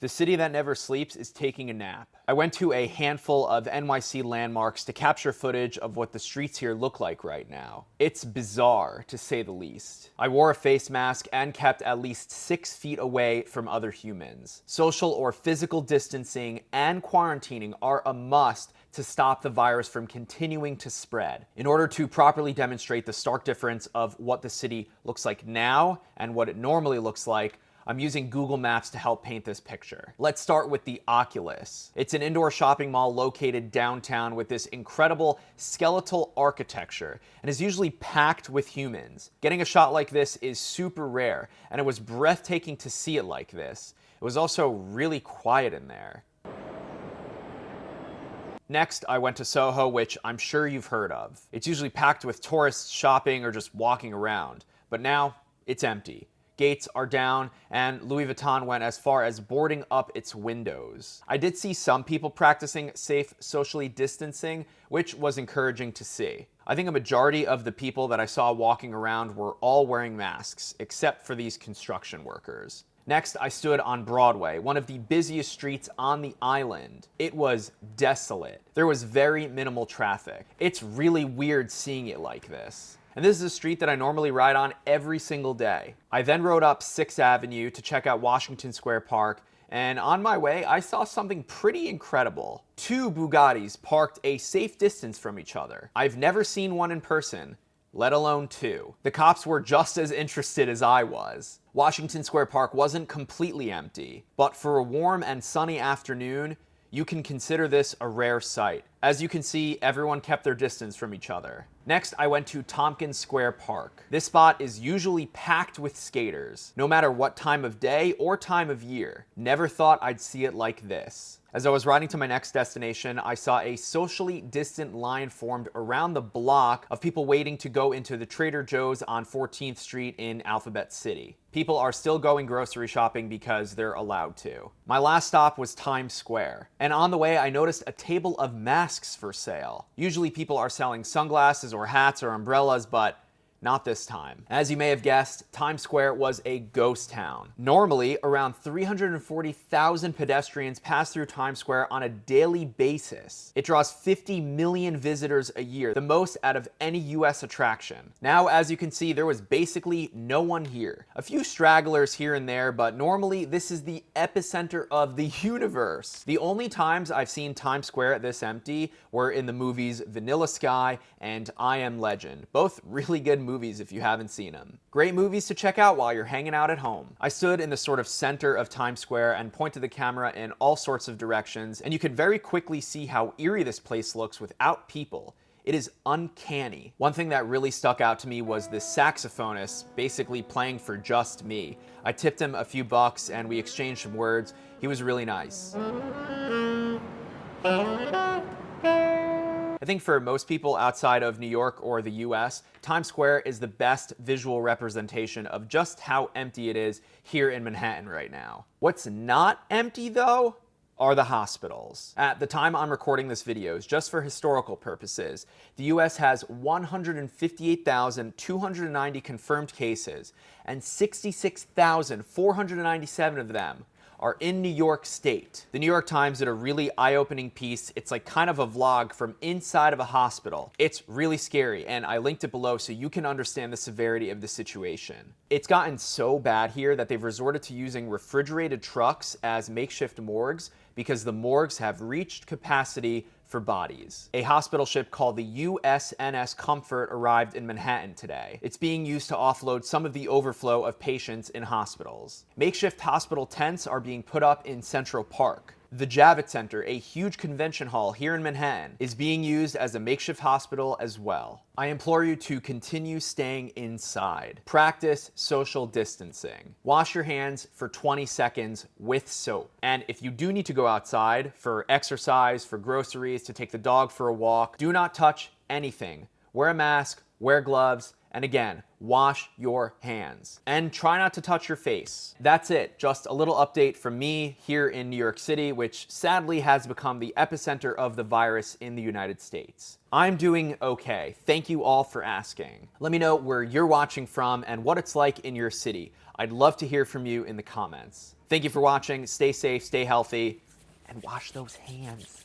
The city that never sleeps is taking a nap. I went to a handful of NYC landmarks to capture footage of what the streets here look like right now. It's bizarre, to say the least. I wore a face mask and kept at least 6 feet away from other humans. Social or physical distancing and quarantining are a must to stop the virus from continuing to spread. In order to properly demonstrate the stark difference of what the city looks like now and what it normally looks like, I'm using Google Maps to help paint this picture. Let's start with the Oculus. It's an indoor shopping mall located downtown with this incredible skeletal architecture and is usually packed with humans. Getting a shot like this is super rare, and it was breathtaking to see it like this. It was also really quiet in there. Next, I went to Soho, which I'm sure you've heard of. It's usually packed with tourists shopping or just walking around, but now it's empty. Gates are down, and Louis Vuitton went as far as boarding up its windows. I did see some people practicing safe socially distancing, which was encouraging to see. I think a majority of the people that I saw walking around were all wearing masks, except for these construction workers. Next, I stood on Broadway, one of the busiest streets on the island. It was desolate. There was very minimal traffic. It's really weird seeing it like this. And this is a street that I normally ride on every single day. I then rode up 6th Avenue to check out Washington Square Park, and on my way, I saw something pretty incredible. 2 Bugattis parked a safe distance from each other. I've never seen one in person, let alone 2. The cops were just as interested as I was. Washington Square Park wasn't completely empty, but for a warm and sunny afternoon, you can consider this a rare sight. As you can see, everyone kept their distance from each other. Next, I went to Tompkins Square Park. This spot is usually packed with skaters, no matter what time of day or time of year. Never thought I'd see it like this. As I was riding to my next destination, I saw a socially distant line formed around the block of people waiting to go into the Trader Joe's on 14th Street in Alphabet City. People are still going grocery shopping because they're allowed to. My last stop was Times Square, and on the way I noticed a table of masks for sale. Usually people are selling sunglasses or hats or umbrellas, but not this time. As you may have guessed, Times Square was a ghost town. Normally, around 340,000 pedestrians pass through Times Square on a daily basis. It draws 50 million visitors a year, the most out of any US attraction. Now, as you can see, there was basically no one here. A few stragglers here and there, but normally this is the epicenter of the universe. The only times I've seen Times Square this empty were in the movies Vanilla Sky and I Am Legend, both really good movies if you haven't seen them. Great movies to check out while you're hanging out at home. I stood in the sort of center of Times Square and pointed the camera in all sorts of directions, and you could very quickly see how eerie this place looks without people. It is uncanny. One thing that really stuck out to me was this saxophonist basically playing for just me. I tipped him a few bucks and we exchanged some words. He was really nice. I think for most people outside of New York or the US, Times Square is the best visual representation of just how empty it is here in Manhattan right now. What's not empty though are the hospitals. At the time I'm recording this video, just for historical purposes, the US has 158,290 confirmed cases, and 66,497 of them are in New York State. The New York Times did a really eye-opening piece. It's like kind of a vlog from inside of a hospital. It's really scary, and I linked it below so you can understand the severity of the situation. It's gotten so bad here that they've resorted to using refrigerated trucks as makeshift morgues because the morgues have reached capacity for bodies. A hospital ship called the USNS Comfort arrived in Manhattan today. It's being used to offload some of the overflow of patients in hospitals. Makeshift hospital tents are being put up in Central Park. The Javits Center, a huge convention hall here in Manhattan, is being used as a makeshift hospital as well. I implore you to continue staying inside. Practice social distancing. Wash your hands for 20 seconds with soap. And if you do need to go outside for exercise, for groceries, to take the dog for a walk, do not touch anything. Wear a mask, wear gloves, And again, wash your hands. And try not to touch your face. That's it. Just a little update from me here in New York City, which sadly has become the epicenter of the virus in the United States. I'm doing okay. Thank you all for asking. Let me know where you're watching from and what it's like in your city. I'd love to hear from you in the comments. Thank you for watching. Stay safe, stay healthy, and wash those hands.